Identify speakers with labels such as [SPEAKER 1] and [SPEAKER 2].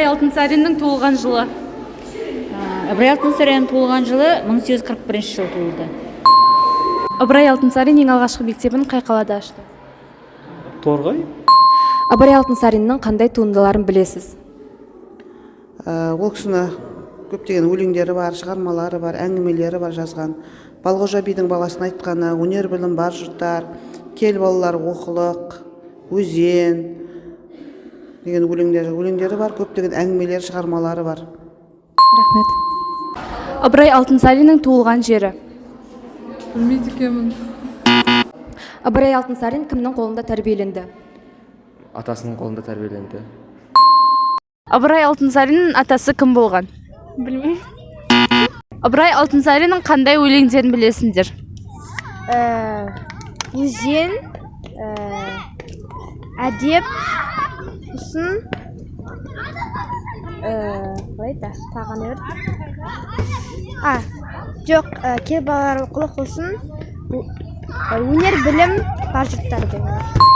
[SPEAKER 1] Алтынсариннің туылған жылы.
[SPEAKER 2] Ыбырай Алтынсариннің туылған жылы 1841 жылы туылды.
[SPEAKER 1] Ыбырай Алтынсарин ең алғашқы мектебін қай қалада ашты?
[SPEAKER 3] Торғай?
[SPEAKER 4] Ыбырай Алтынсариннің қандай туындыларын білесіз?
[SPEAKER 5] Ол кісіні көптеген өлеңдері бар, шығармалары бар, әңгімелері бар жазған. Балғожа бидің баласын айтқаны, өнер білім бар жұрттар, кел балалар оқылық, өзен деген өлеңдері бар, көптеген әңгімелері, шығармалары бар.
[SPEAKER 4] Рахмет.
[SPEAKER 1] Ыбырай Алтынсариннің туылған жері?
[SPEAKER 6] Білмейді екенмін.
[SPEAKER 4] Ыбырай Алтынсарин кімнің қолында тәрбиеленді?
[SPEAKER 3] Атасының қолында тәрбиеленді.
[SPEAKER 1] Ыбырай Алтынсариннің атасы кім болған?
[SPEAKER 7] Білмеймін.
[SPEAKER 1] Ыбырай Алтынсариннің қандай өлеңдерін білесіңдер?
[SPEAKER 7] Өзен, әдеп, сосын қалайда таған өрт. Жоқ, кел балалар оқылық, сосын өнер білім бар жұрттар деген.